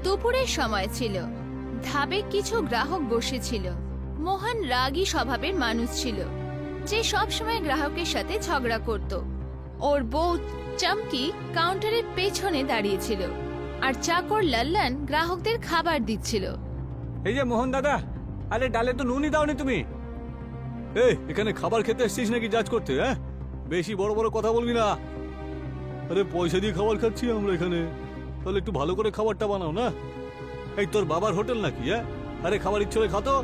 দুপুরের সময় ছিল। ধাবে কিছু গ্রাহক বসেছিল। মোহন রাগী স্বভাবের মানুষ ছিল, যে সব সময় গ্রাহকের সাথে ঝগড়া করত। ওর বউ চমকি কাউন্টারের পেছনে দাঁড়িয়েছিল, আর চাকর লল্লন গ্রাহকদের খাবার দিচ্ছিল। এই যে মোহন দাদা, আরে ডালে তো নুনই দাওনি তুমি। এখানে খাবার খেতে এসেছিস নাকি জাজ করতে? হ্যাঁ, বেশি বড় বড় কথা বলবি না। আরে পয়সা দিয়ে খাবার খাচ্ছি আমরা এখানে, তাহলে একটু ভালো করে খাবারটা বানাও না। এই তোর বাবার হোটেল নাকি? হ্যাঁ, আরে খাবার ইচ্ছে হলে খাতো।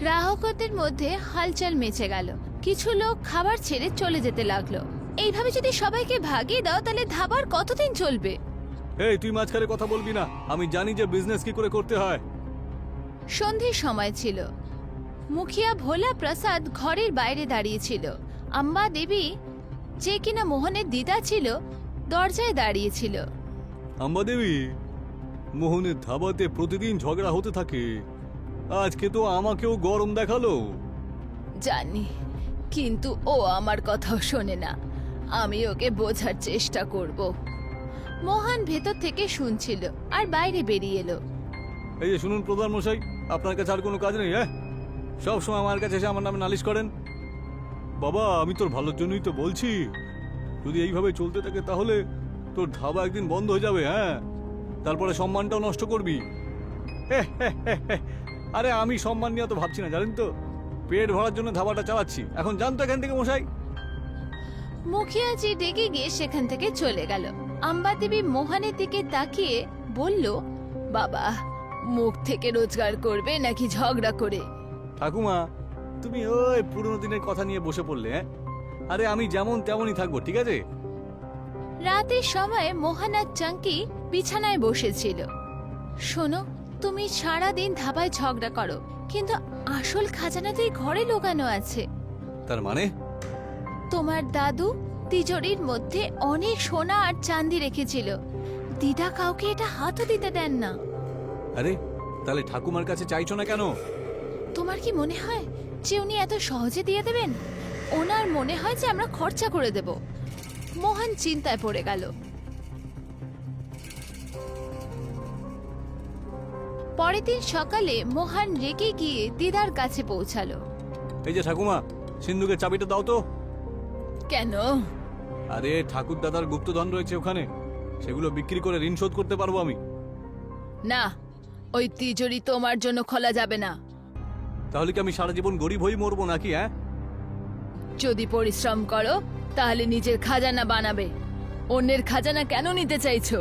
গ্রাহকদের মধ্যে হালচাল মেচে গেল। কিছু লোক খাবার ছেড়ে চলে যেতে লাগলো। এইভাবে যদি সবাইকে ভাগিয়ে দাও তাহলে ধাবার কতদিন চলবে? এই তুই মাঝখানে কথা বলবি না, আমি জানি যে বিজনেস কি করে করতে হয়। সন্ধ্যের সময় ছিল। মুখিয়া ভোলা প্রসাদ ঘরের বাইরে দাঁড়িয়েছিল। আম্বা দেবী, যে কিনা মোহনের দিদা ছিল, দরজায় দাঁড়িয়েছিল। আম্বা দেবী, মোহনের ধাবাতে প্রতিদিন ঝগড়া হতে থাকে, আজকে তো আমাকেও গরম দেখালো। জানি, কিন্তু ও আমার কথাও শোনে না। আমি ওকে বোঝার চেষ্টা করব। মোহন ভেতর থেকে শুনছিল আর বাইরে বেরিয়ে এলো। এই যে শুনুন প্রধান মশাই, আপনার কাছে আর কোনো কাজ নেই? হ্যাঁ, সব সময় আমার কাছে এসে আমার নামে নালিশ করেন। বাবা, আমি তোর ভালোর জন্যই তো বলছি, যদি এইভাবে চলতে থাকে তাহলে তোর ধাবা একদিন বন্ধ হয়ে যাবে। হ্যাঁ, তারপরে সম্মানটাও নষ্ট করবি। আরে আমি সম্মান নিয়ে তো ভাবছি না, জানেন তো, পেট ভরার জন্য ধাবাটা চালাচ্ছি। এখন জানতো এখান থেকে মশাই। মুখিয়াজি ডেকে গিয়ে সেখান থেকে চলে গেল। আম্বা দেবী মোহনের দিকে তাকিয়ে বলল, বাবা, মুখ থেকে রোজগার করবে নাকি ঝগড়া করে? ঠাকুমা, তুমি ওই পুরনো দিনের কথা নিয়ে বসে পড়লে। হ্যাঁ, আরে আমি যেমন তেমনই থাকবো, ঠিক আছে? রাতের সময় মোহন আর চাঙ্কি বিছানায় বসেছিল। শোনো, তুমি সারাদিন ধাবায় ঝগড়া করো, কিন্তু আসল খাজানাতেই ঘরে লুকানো আছে। তার মানে? তোমার দাদু তিজোরির মধ্যে অনেক সোনা আর চাঁদি রেখেছিল। দিদা কাউকে এটা হাতও দিতে দেন না। আরে তাহলে ঠাকুমার কাছে চাইছো না কেন? তোমার কি মনে হয় যে উনি এত সহজে দিয়ে দেবেন? ওনার মনে হয় যে আমরা খরচা করে দেব। মোহন চিন্তায় পড়ে গেল। পরের দিন সকালে মোহন রেগে গিয়ে দিদার কাছে পৌঁছালো। এই যে ঠাকুমা, সিন্ধুকের চাবিটা দাও তো। কেন? আরে ঠাকুর দাদার গুপ্তধন রয়েছে ওখানে, সেগুলো বিক্রি করে ঋণ শোধ করতে পারবো আমি। না, ওই তিজোরি তোমার জন্য খোলা যাবে না। তাহলে কি আমি সারা জীবন গরিব হয়ে মরবো নাকি? হ্যাঁ, যদি পরিশ্রম করো তাহলে নিজের খাজানা বানাবে। অন্যের খাজানা কেন নিতে চাইছো?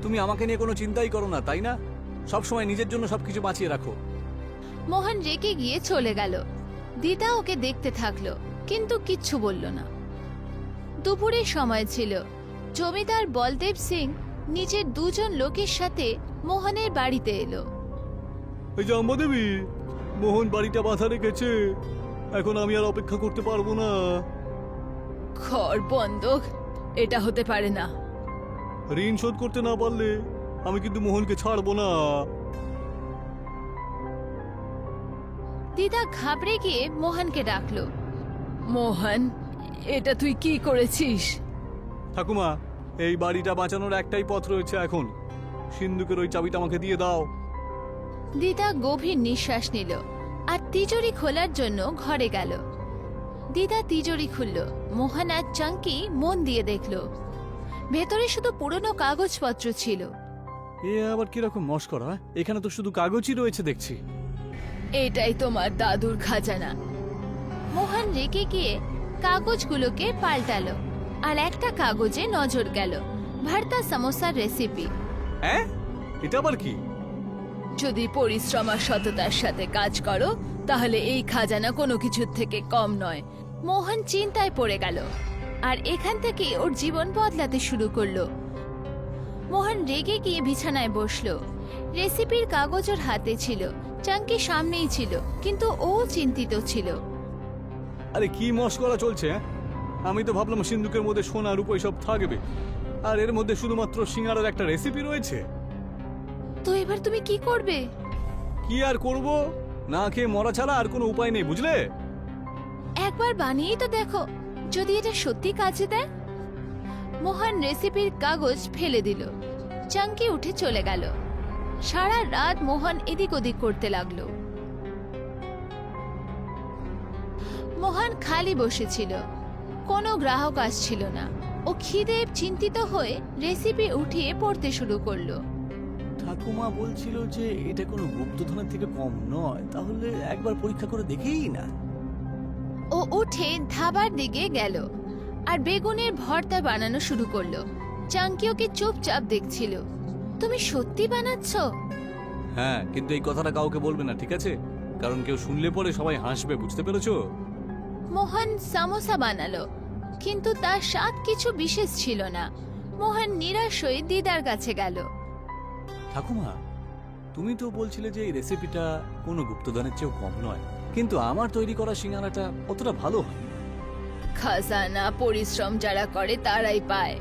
তুমি আমাকে নিয়ে কোনো চিন্তাই করো না, তাই না? সব সময় নিজের জন্য সবকিছু বাঁচিয়ে রাখো। মোহন রেগে গিয়ে চলে গেল। দিদা ওকে দেখতে থাকলো, কিন্তু কিচ্ছু বলল না। দুপুরের সময় ছিল। জমিদার বলদেব সিং নিজের দুজন লোকের সাথে মোহনের বাড়িতে এলো। এই যে আম্বা দেবী, মোহন বাড়িটা বাঁধা রেখেছে, এখন আমি আর অপেক্ষা করতে পারবো না। ঘর বন্ধক, এটা হতে পারে না। ঋণ শোধ করতে না পারলে আমি কিন্তু মোহনকে ছাড়বো না। দিদা ঘাবড়ে গিয়ে মোহনকে ডাকলো। মোহন, এটা তুই কি করেছিস? ঠাকুমা, এই বাড়িটা বাঁচানোর একটাই পথ রয়েছে এখন। সিন্ধুকের ওই চাবিটা আমাকে দিয়ে দাও। দিদা গভীর নিঃশ্বাস নিল আর তিজোরি খোলার জন্য ঘরে গেল। দিদা তিজোরি খুলল। মোহন আর চাঙ্কি মন দিয়ে দেখলো। ভেতরে শুধু পুরনো কাগজপত্র ছিল। এ আবার কিরকম মস্করা? এখানে তো শুধু কাগজই রয়েছে দেখছি। এটাই তোমার দাদুর খাজানা। মোহন রেগে গিয়ে কাগজগুলোকে পাল্টালো, আর একটা কাগজে নজর গেল, ভর্তা সমোসার রেসিপি। হ্যাঁ, এটা আবার কি? যদি পরিশ্রম আর সততার সাথে কাজ করো তাহলে এই খাজানা কোনো কিছুর থেকে কম নয়। মোহন চিন্তায় পড়ে গেল, আর এখান থেকে ওর জীবন বদলাতে শুরু করলো। মোহন রেগে গিয়ে বিছানায় বসলো। রেসিপির কাগজ ওর হাতে ছিল, চাঙ্কি সামনেই ছিল, কিন্তু ও চিন্তিত ছিল। আরে কি মস্করা চলছে? আমি তো ভাবলাম সিন্ধুকের মধ্যে সোনা রূপো সব থাকবে, আর এর মধ্যে শুধুমাত্র সিঙ্গারার একটা রেসিপি রয়েছে। তো এবার তুমি কি করবে? কি আর করব, না খেয়ে মরা ছাড়া আর কোনো উপায় নেই, বুঝলে? একবার বানিয়েই তো দেখো, যদি এটা সত্যি কাজে দেয়। মোহন রেসিপির কাগজ ফেলে দিল। চাঙ্কি উঠে চলে গেল। সারা রাত মোহন এদিক ওদিক করতে লাগলো। মোহন খালি বসেছিল, কোনো গ্রাহক আসছিল না। ও খিদে চিন্তিত হয়ে রেসিপি উঠিয়ে পড়তে শুরু করলো। ঠাকুমা বলছিল যে এটা কোনো গুপ্তধনের থেকে কম নয়, তাহলে একবার পরীক্ষা করে দেখেই না। ও উঠে ধাবার দিকে গেল আর বেগুনের ভর্তা বানানো শুরু করলো। চাঙ্কি ওকে চুপচাপ দেখছিল। তুমি সত্যি বানাচ্ছ? হ্যাঁ, কিন্তু এই কথাটা কাউকে বলবে না, ঠিক আছে? কারণ কেউ শুনলে পরে সবাই হাসবে, বুঝতে পেরেছো? মোহন সামোসা বানালো, কিন্তু তার স্বাদ কিছু বিশেষ ছিল না। মোহন নিরাশ হয়ে দিদার কাছে গেল। ঠাকুমা, তুমি তো বলছিলে যে এই রেসিপিটা কোনো গুপ্তধনের চেয়েও কম নয়, কিন্তু আমার তৈরি করা সিঙ্গারাটা অতটা ভালো হয়। খাজানা পরিশ্রম যারা করে তারাই পায়,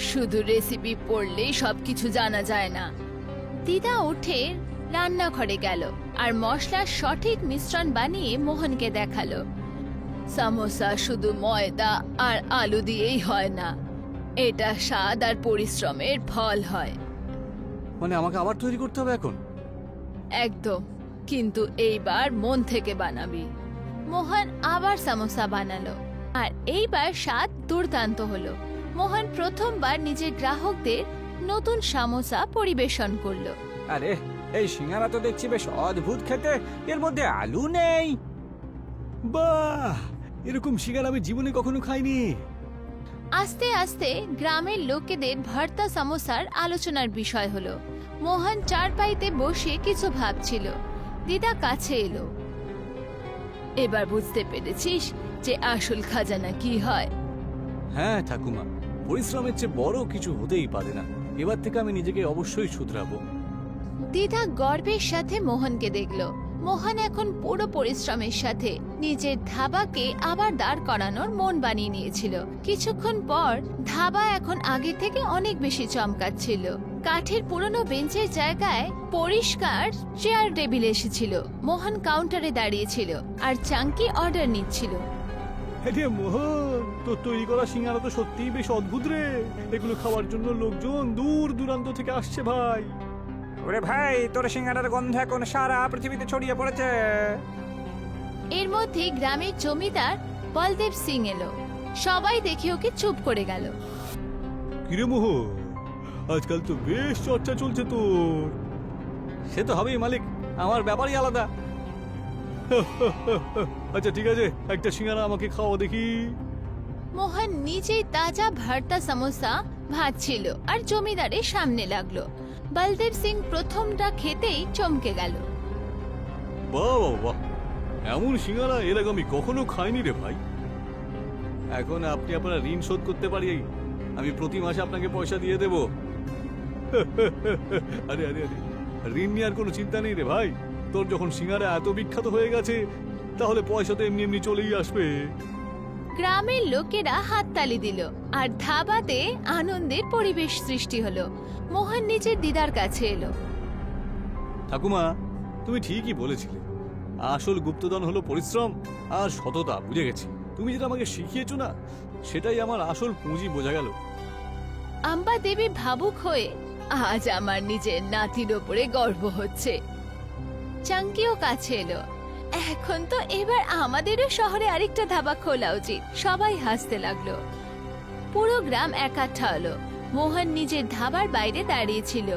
শুধু রেসিপি পড়লেই সবকিছু জানা যায় না। দিদা উঠে রান্নাঘরে গেল আর মশলার সঠিক মিশ্রণ বানিয়ে মোহনকে দেখালো। সামোসা শুধু ময়দা আর আলু দিয়েই হয় না, এটা স্বাদ আর পরিশ্রমের ফল হয়। মানে আমাকে আবার তৈরি করতে হবে এখন? একদম, কিন্তু এইবার মন থেকে বানাবি। মোহন আবার সামোসা বানালো আর এইবার স্বাদ দুর্দান্ত হলো। মোহন প্রথমবার নিজের গ্রাহকদের নতুন সামোসা পরিবেশন করলো। আরে, এই সিঙ্গারা তো দেখছি বেশ অদ্ভুত খেতে, এর মধ্যে আলু নেই। বাহ, এরকম সিঙ্গারা আমি জীবনে কখনো খাইনি। আস্তে আস্তে গ্রামের লোকেদের ভর্তা সামোসার আলোচনার বিষয় হলো। মোহন চারপাইতে বসে কিছু ভাবছিল। দিদা কাছে এলো। এবার বুঝতে পেরেছিস যে আসল খাজানা কি হয়? হ্যাঁ ঠাকুমা, পরিশ্রমের চেয়ে বড় কিছু হতেই পারে না। এবার থেকে আমি নিজেকে অবশ্যই শুধরাবো। দিদা গর্বের সাথে মোহনকে দেখল। মোহন এখন পুরো পরিশ্রমের সাথে নিজের ধাবাকে আবার দাঁড় করানোর মন বানিয়ে নিয়েছিল। কিছুক্ষণ পর ধাবা এখন আগে থেকে অনেক বেশি চমকাচ্ছিল। কাঠের পুরনো বেঞ্চের জায়গায় পরিষ্কার চেয়ার টেবিল এসেছিল। মোহন কাউন্টারে দাঁড়িয়েছিল আর চাঙ্কি অর্ডার নিচ্ছিল। আরে মোহন, তোর তৈরি করা সিঙ্গারা তো সত্যিই বেশ অদ্ভুত রে। এগুলো খাওয়ার জন্য লোকজন দূর দূরান্ত থেকে আসছে ভাই। ওরে ভাই, তোর সিঙ্গারার গন্ধ এখন সারা পৃথিবীতে ছড়িয়ে পড়েছে। এর মধ্যে গ্রামের জমিদার বলদেব সিং এলো। সবাই দেখে ওকে চুপ করে গেল। কিরে মোহন, আজকাল তো বেশ চর্চা চলছে তোর। সে তো হবেই মালিক, আমার ব্যাপারই আলাদা। আচ্ছা ঠিক আছে, একটা সিঙ্গারা আমাকে খাওয়া দেখি। মোহন নিজেই তাজা ভর্তা সমোসা ভাজছিল আর জমিদারের সামনে লাগলো। বলদেব সিং প্রথমটা খেতেই চমকে গেল। বাহ বাহ বাহ, এমন সিঙ্গারা এর আগে আমি কখনো খাইনি রে ভাই। এখন আপনি আপনার ঋণ শোধ করতে পারি, আমি প্রতি মাসে আপনাকে পয়সা দিয়ে দেব। আরে আরে আরে, ঋণ নিয়ে আর কোনো চিন্তা নেই রে ভাই। তোর যখন সিঙ্গারা এত বিখ্যাত হয়ে গেছে, তাহলে পয়সা তো এমনি এমনি চলেই আসবে। গ্রামের লোকেরা হাততালি দিল আর ধাবাতে আনন্দের পরিবেশ সৃষ্টি হলো। মোহন নিজের দিদার কাছে এলো। ঠাকুমা, তুমি ঠিকই বলেছিলে, আসল গুপ্তধন হলো পরিশ্রম আর সততা। বুঝে গেছি, তুমি যেটা আমাকে শিখিয়েছো না, সেটাই আমার আসল পুঁজি। বোঝা গেল। আম্বা দেবী ভাবুক হয়ে, আজ আমার নিজের নাতির ওপরে গর্ব হচ্ছে। চাঙ্কিও কাছে এলো। এখন তো এবার আমাদেরও শহরে আরেকটা ধাবা খোলা উচিত। সবাই হাসতে লাগলো। পুরো গ্রাম একাঠা হলো। মোহন নিজের ধাবার বাইরে দাঁড়িয়েছিল।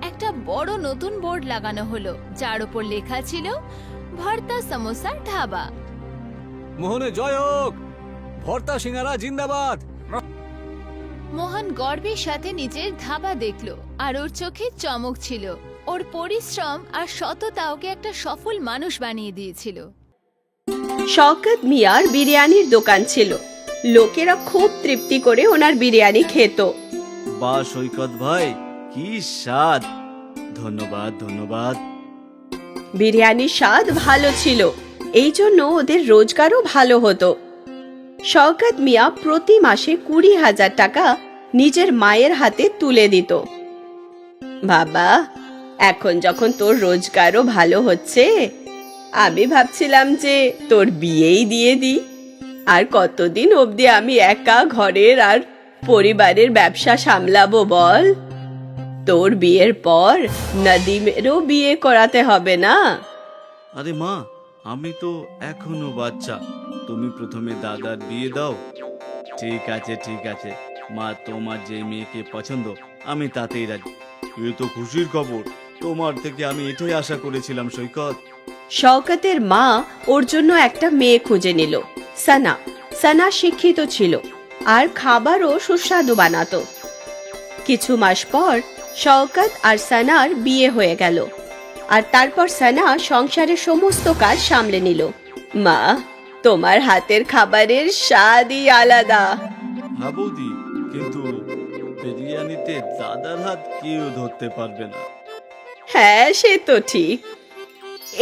একটা বড় নতুন বোর্ড লাগানো হলো, যার উপর লেখা ছিল ভর্তা সমোসার ধাবা। মোহনে জয় হোক, ভর্তা সিঙ্গারা জিন্দাবাদ। মোহন গর্বের সাথে নিজের ধাবা দেখলো আর ওর চোখে চমক ছিল। ওর পরিশ্রম আর সততা ওকে একটা সফল মানুষ বানিয়ে দিয়েছিল। শওকত মিয়ার বিরিয়ানির দোকান ছিল। লোকেরা খুব তৃপ্তি করে ওনার বিরিয়ানি খেত। বাহ সৈকত ভাই, কি স্বাদ! ধন্যবাদ ধন্যবাদ। বিরিয়ানির স্বাদ ভালো ছিল, এই জন্য ওদের রোজগারও ভালো হতো। শওকত মিয়া প্রতি মাসে 20,000 টাকা নিজের মায়ের হাতে তুলে দিত। বাবা, এখন যখন তোর রোজগারও ভালো হচ্ছে, আমি ভাবছিলাম যে তোর বিয়েই দিয়ে দিই। আর কতদিন অবধি আমি একা ঘরের আর পরিবারের ব্যবসা সামলাবো বল? তোর বিয়ের পর নদীমেরও বিয়ে করাতে হবে না? আরে মা, আমি তো এখনো বাচ্চা, তুমি প্রথমে দাদার বিয়ে দাও। ঠিক আছে ঠিক আছে মা, তোমার যে মেয়েকে পছন্দ আমি তাতেই রাজি। এ তো খুশির খবর, তোমার থেকে আমি এটাই আশা করেছিলাম সৈকত। শওকতের মা ওর জন্য একটা মেয়ে খুঁজে নিল, সানা। সানা শিক্ষিত ছিল আর খাবারও সুস্বাদু বানাতো। কিছু মাস পর শওকত আর সানার বিয়ে হয়ে গেল, আর তারপর সানা সংসারের সমস্ত কাজ সামলে নিল। মা, তোমার হাতের খাবারের স্বাদই আলাদা। হ্যাঁ বৌদি, কিন্তু বিরিয়ানিতে দাদার হাত কেউ ধরতে পারবে না। হ্যাঁ, সে তো ঠিক।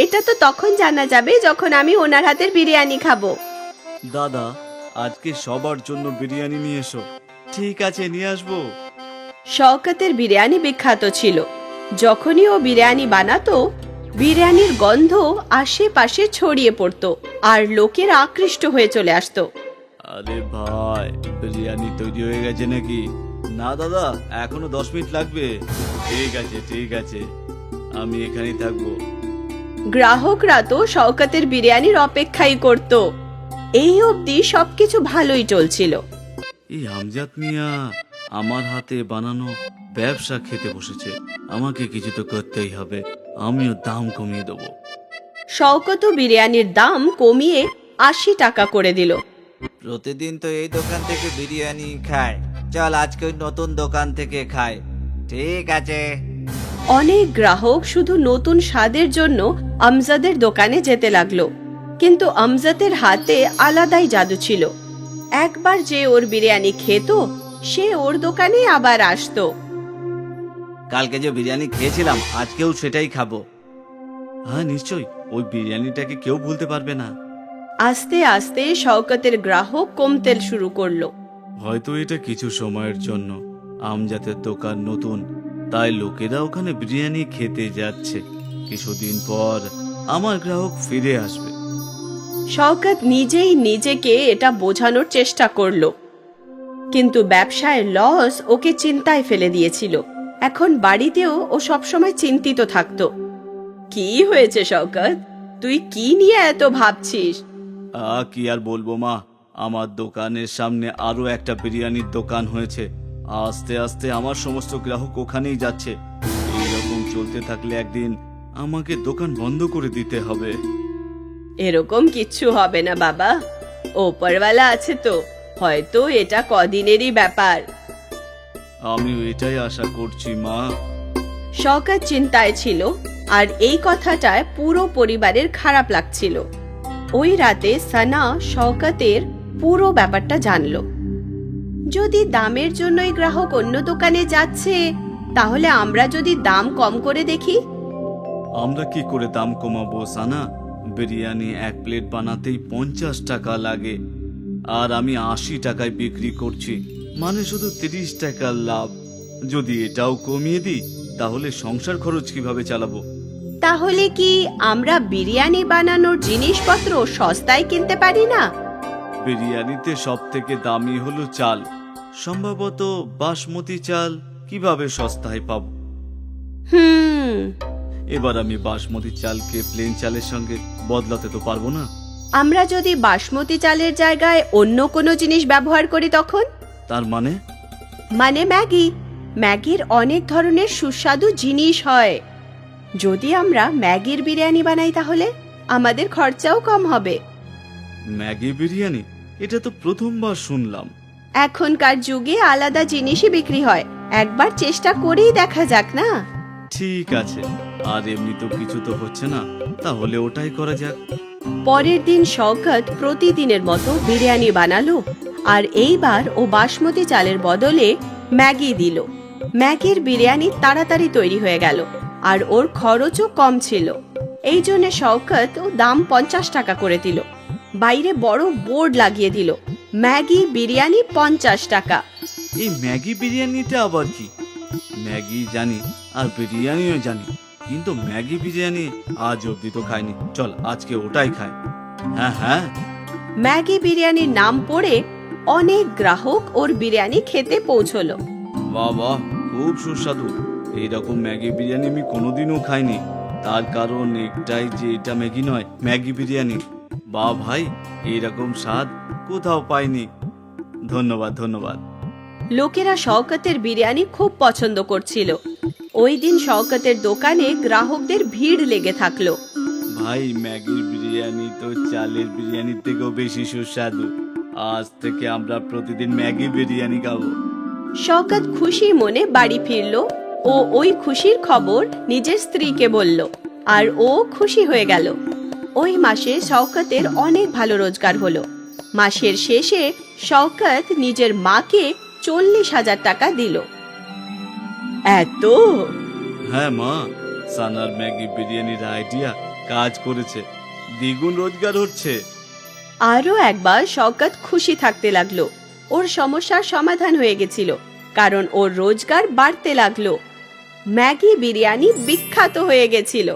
এটা তো তখন জানা যাবে যখন আমি ওনার হাতের বিরিয়ানি খাবো। দাদা, আজকে সবার জন্য বিরিয়ানি নিয়ে এসো। ঠিক আছে, নিয়ে আসবো। শওকতের বিরিয়ানি বিখ্যাত ছিল। যখনই ও বিরিয়ানি বানাতো, বিরিয়ানির গন্ধ আশেপাশে ছড়িয়ে পড়তো আর লোকেরা আকৃষ্ট হয়ে চলে আসতো। আরে ভাই, বিরিয়ানি তৈরি হয়ে গেছে নাকি? না দাদা, এখনো 10 মিনিট লাগবে। ঠিক আছে ঠিক আছে, আমি এখানেই থাকবো। গ্রাহকরা তো শওকতের বিরিয়ানির অপেক্ষাই করত। এই অবধি সবকিছু ভালোই চলছিল। এই আমজাদ মিয়া আমার হাতে বানানো ব্যবসা খেতে বসেছে, আমাকে কিছু তো করতেই হবে। আমিও দাম কমিয়ে দেবো। শওকতও বিরিয়ানির দাম কমিয়ে 80 টাকা করে দিল। প্রতিদিন তো এই দোকান থেকে বিরিয়ানি খায়, চল আজকে ওই নতুন দোকান থেকে খায়। ঠিক আছে। অনেক গ্রাহক শুধু নতুন স্বাদের জন্য আমজাদের দোকানে যেতে লাগলো, কিন্তু আমজাদের হাতে আলাদাই জাদু ছিল। একবার যে ওর বিরিয়ানি খেত, সে ওর দোকানে আবার আসতো। কালকে যে বিরিয়ানি খেয়েছিলাম আজকেও সেটাই খাবো। হ্যাঁ নিশ্চয়ই, ওই বিরিয়ানিটাকে কেউ ভুলতে পারবে না। আস্তে আস্তে শওকতের গ্রাহক কমতে শুরু করলো। হয়তো এটা কিছু সময়ের জন্য। আমজাদের দোকান নতুন, তাই লোকেরা ওখানে বিরিয়ানি খেতে যাচ্ছে। কিছুদিন পর আমার গ্রাহক ফিরে আসবে। শওকত নিজেই নিজেকে এটা বোঝানোর চেষ্টা করলো, কিন্তু ব্যবসায় লস ওকে চিন্তায় ফেলে দিয়েছিল। এখন বাড়িতেও ও সবসময় চিন্তিত থাকতো। কি হয়েছে শওকত, তুই কি নিয়ে এত ভাবছিস? কি আর বলবো মা, আমার দোকানের সামনে আরো একটা বিরিয়ানির দোকান হয়েছে। আস্তে আস্তে আমার সমস্ত গ্রাহক ওখানেই যাচ্ছে। এইরকম চলতে থাকলে একদিন আমাকে দোকান বন্ধ করে দিতে হবে। এরকম কিচ্ছু হবে না বাবা, ওপরওয়ালা আছে তো, হয়তো এটা কদিনেরই ব্যাপার। আমি এটাই আশা করছি মা। শওকত চিন্তায় ছিল, আর এই কথাটায় পুরো পরিবারের খারাপ লাগছিল। ওই রাতে সানা শওকতের পুরো ব্যাপারটা জানলো। যদি দামের জন্যই গ্রাহক অন্য দোকানে যাচ্ছে, তাহলে আমরা যদি দাম কম করে দেখি। আমরা কি করে দাম কমাবো সানা? বিরিয়ানি 1 প্লেট বানাতেই 50 টাকা লাগে, আর আমি 80 টাকায় বিক্রি করছি, মানে শুধু 30 টাকার লাভ। যদি এটাও কমিয়ে দিই, তাহলে সংসার খরচ কিভাবে চালাবো? তাহলে কি আমরা বিরিয়ানি বানানোর জিনিসপত্র সস্তায় কিনতে পারি না? বিরিয়ানিতে সব থেকে দামি হলো চাল, সম্ভবত বাসমতি চাল। কিভাবে সস্তায় পাবো? এবার আমি বাসমতি চালকে প্লেন চালের সঙ্গে বদলাতে তো পারবো না। আমরা যদি বাসমতি চালের জায়গায় অন্য কোনো জিনিস ব্যবহার করি তখন? তার মানে? মানে ম্যাগির অনেক ধরনের সুস্বাদু জিনিস হয়। যদি আমরা ম্যাগির বিরিয়ানি বানাই, তাহলে আমাদের খরচাও কম হবে। ম্যাগি বিরিয়ানি? এটা তো প্রথমবার শুনলাম। এখনকার যুগে আলাদা জিনিসই বিক্রি হয়, একবার চেষ্টা করেই দেখা যাক না? ঠিক আছে, আর এমনি তো কিছু তো হচ্ছে না, তাহলে ওটাই করা যাক। পরের দিন শওকত প্রতিদিনের মতো বিরিয়ানি বানালো, আর এইবার ও বাসমতি চালের বদলে ম্যাগি দিল। ম্যাগির বিরিয়ানি তাড়াতাড়ি তৈরি হয়ে গেল, আর ওর খরচও কম ছিল। এই জন্য শওকত ও দাম 50 টাকা করে দিল। বাইরে বড় বোর্ড লাগিয়ে দিল, ম্যাগি বিরিয়ানি 50 টাকা। এই ম্যাগি বিরিয়ানিটা আবার কি? ম্যাগি জানি আর বিরিয়ানিও জানি, কিন্তু ম্যাগি বিরিয়ানি আজ অব্দি তো খাইনি। চল আজকে ওটাই খাই। হ্যাঁ হ্যাঁ। ম্যাগি বিরিয়ানির নাম পড়ে অনেক গ্রাহক ওর বিরিয়ানি খেতে পৌঁছলো। বাহ বাহ, খুব সুস্বাদু। এইরকম ম্যাগি বিরিয়ানি আমি কোনোদিনও খাইনি। তার কারণ একটাই যে এটা ম্যাগি নয়, ম্যাগি বিরিয়ানি। বা ভাই, এইরকম স্বাদ কোথাও পাইনি। ধন্যবাদ ধন্যবাদ। লোকেরা শওকতের বিরিয়ানি খুব পছন্দ করছিল। ওই দিন শওকতের দোকানে গ্রাহকদের ভিড় লেগে থাকলো। ভাই, ম্যাগির বিরিয়ানি তো চালের বিরিয়ানির থেকেও বেশি সুস্বাদু। আজ থেকে আমরা প্রতিদিন ম্যাগি বিরিয়ানি খাবো। শওকত খুশি মনে বাড়ি ফিরল ও ওই খুশির খবর নিজের স্ত্রীকে বলল, আর ও খুশি হয়ে গেল। ওই মাসে শওকতের অনেক ভালো রোজগার হলো। মাসের শেষে শওকত নিজের মাকে 40,000 টাকা দিল। এত? হ্যাঁ মা, সানার ম্যাগি বিরিয়ানির আইডিয়া কাজ করেছে, দ্বিগুণ রোজগার হচ্ছে। আরো একবার শওকত খুশি থাকতে লাগলো। ওর সমস্যার সমাধান হয়ে গেছিল, কারণ ওর রোজগার বাড়তে লাগলো। ম্যাগি বিরিয়ানি বিখ্যাত হয়ে গেছিল।